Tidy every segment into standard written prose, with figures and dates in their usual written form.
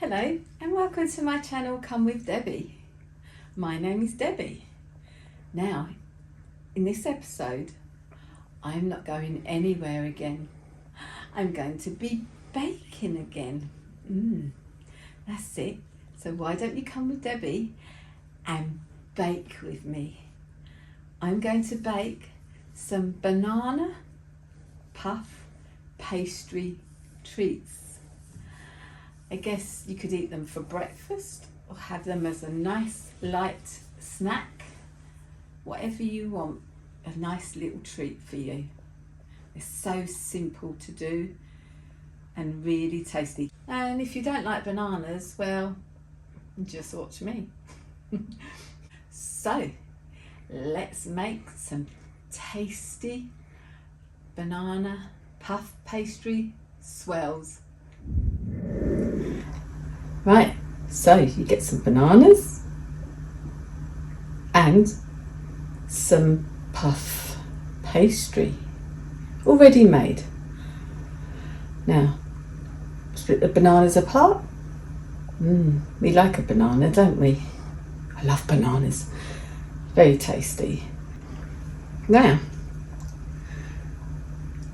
Hello and welcome to my channel Come with Debbie. My name is Debbie. Now, in this episode, I'm not going anywhere again. I'm going to be baking again. That's it. So why don't you come with Debbie and bake with me? I'm going to bake some banana puff pastry treats. I guess you could eat them for breakfast or have them as a nice light snack. Whatever you want, a nice little treat for you. It's so simple to do and really tasty. And if you don't like bananas, well, just watch me. So, let's make some tasty banana puff pastry swirls. Right, so you get some bananas and some puff pastry already made. Now, split the bananas apart. We like a banana, don't we? I love bananas. Very tasty. Now,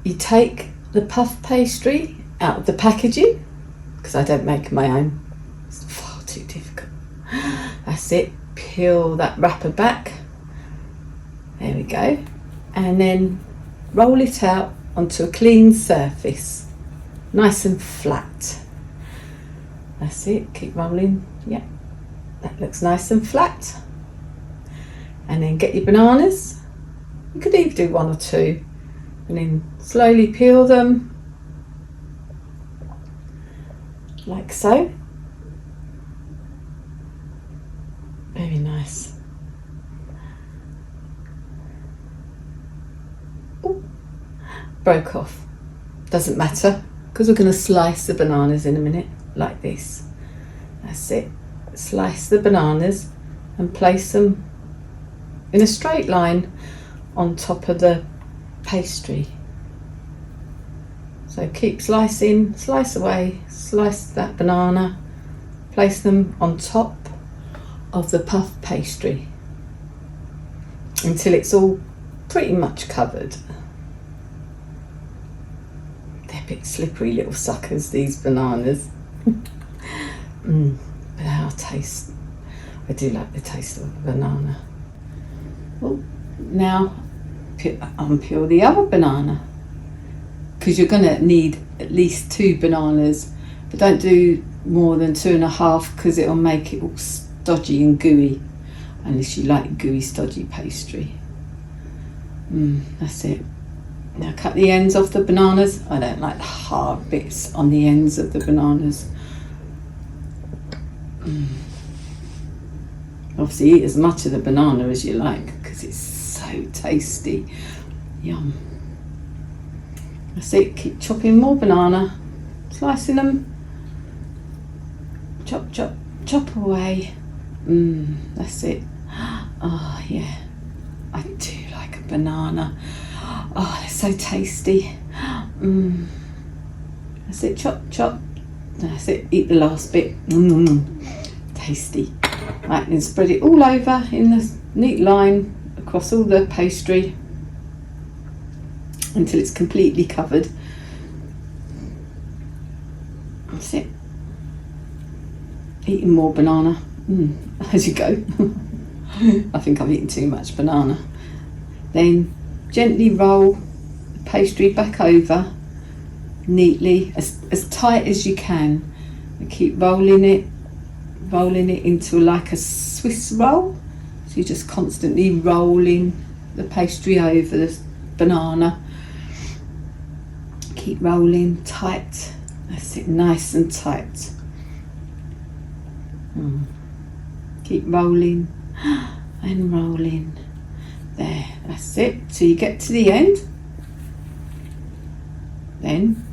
you take the puff pastry out of the packaging, because I don't make my own. It's far too difficult. That's it. Peel that wrapper back. There we go. And then roll it out onto a clean surface. Nice and flat. That's it. Keep rolling. Yeah. That looks nice and flat. And then get your bananas. You could even do one or two. And then slowly peel them. Like so. Very nice. Ooh, broke off. Doesn't matter, because we're going to slice the bananas in a minute, like this. That's it. Slice the bananas and place them in a straight line on top of the pastry. So keep slicing, slice away, slice that banana, place them on top of the puff pastry until it's all pretty much covered. They're a bit slippery little suckers, these bananas. But our taste, I do like the taste of the banana. Well, now unpeel the other banana, because you're going to need at least 2 bananas, but don't do more than 2.5 because it'll make it all stodgy and gooey, unless you like gooey stodgy pastry. That's it. Now cut the ends off the bananas. I don't like the hard bits on the ends of the bananas. Obviously eat as much of the banana as you like because it's so tasty. Yum. That's it. Keep chopping more banana, slicing them. Chop, chop, chop away. That's it. Oh yeah, I do like a banana. Oh, they're so tasty. That's it. Chop, chop. That's it. Eat the last bit. Tasty. Right, then spread it all over in a neat line across all the pastry until it's completely covered. That's it. Eating more banana as you go. I think I've eaten too much banana. Then gently roll the pastry back over neatly, as tight as you can, and keep rolling it into like a Swiss roll. So you're just constantly rolling the pastry over the banana. Keep rolling tight. That's it, nice and tight. Keep rolling and rolling. There, that's it. Till you get to the end. Then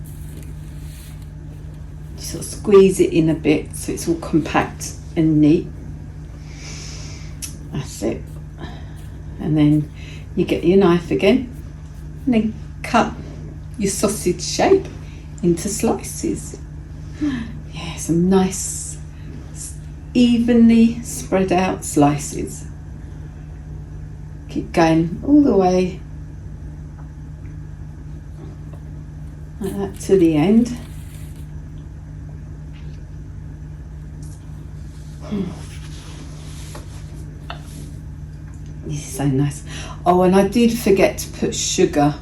you sort of squeeze it in a bit so it's all compact and neat. That's it. And then you get your knife again and then cut your sausage shape into slices. Yeah, some nice evenly spread out slices. Keep going all the way like that to the end. This is so nice. Oh, and I did forget to put sugar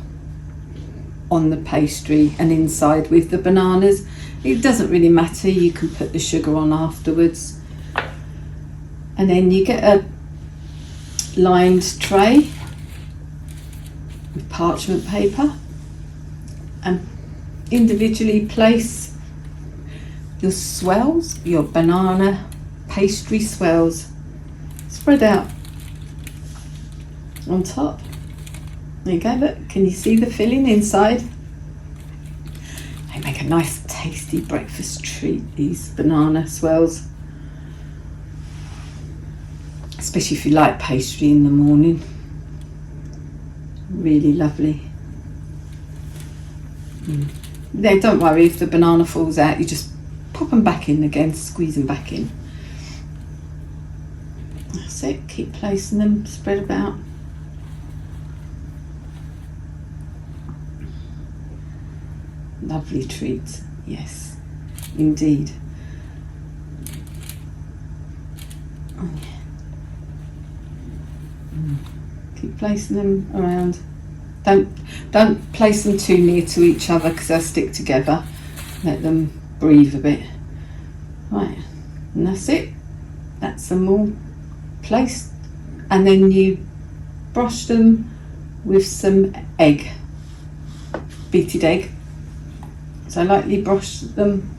on the pastry and inside with the bananas. It doesn't really matter, you can put the sugar on afterwards. And then you get a lined tray with parchment paper and individually place your swirls, your banana pastry swirls, spread out on top. There you go, look, can you see the filling inside? They make a nice tasty breakfast treat, these banana swirls. Especially if you like pastry in the morning. Really lovely. Then don't worry if the banana falls out, you just pop them back in again, squeeze them back in. That's it, keep placing them, spread about. Lovely treats, yes, indeed. Oh, yeah. Keep placing them around. Don't place them too near to each other because they'll stick together. Let them breathe a bit. Right, and that's it. That's them all placed. And then you brush them with some egg, beaten egg. So lightly brush them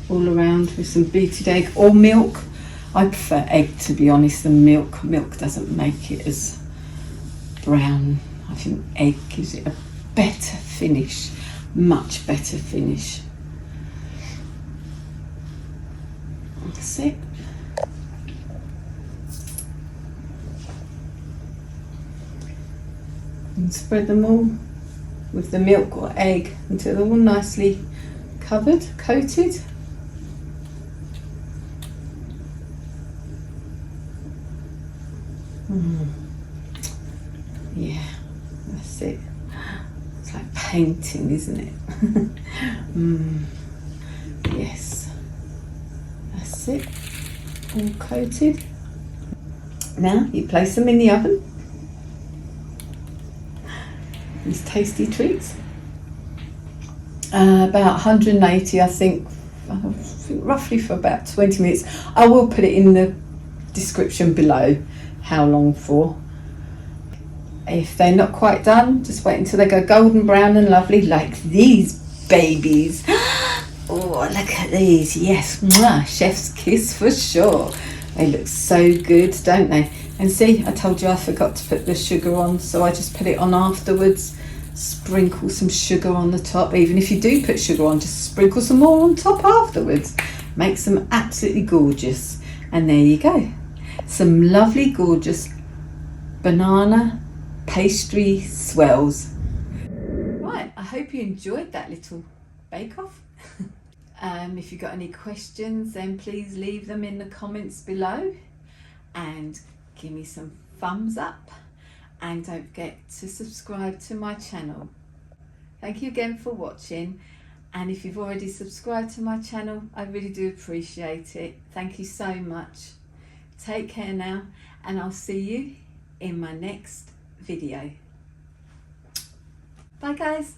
all around with some beaten egg or milk. I prefer egg, to be honest, than milk. Milk doesn't make it as brown. I think egg gives it a better finish, much better finish. That's it. And spread them all with the milk or egg until they're all nicely covered, coated. Yeah, that's it. It's like painting, isn't it? Yes, that's it. All coated. Now you place them in the oven. These tasty treats. About 180, I think roughly for about 20 minutes. I will put it in the description below how long for. If they're not quite done, just wait until they go golden brown and lovely, like these babies. Oh, look at these. Yes, mwah, chef's kiss for sure. They look so good, don't they? And see, I told you I forgot to put the sugar on, so I just put it on afterwards. Sprinkle some sugar on the top. Even if you do put sugar on, just sprinkle some more on top afterwards. Makes them absolutely gorgeous. And there you go. Some lovely, gorgeous banana pastry swirls. Right, I hope you enjoyed that little bake-off. If you've got any questions, then please leave them in the comments below and give me some thumbs up, and don't forget to subscribe to my channel. Thank you again for watching, and if you've already subscribed to my channel, I really do appreciate it. Thank you so much. Take care now, and I'll see you in my next video. Bye guys.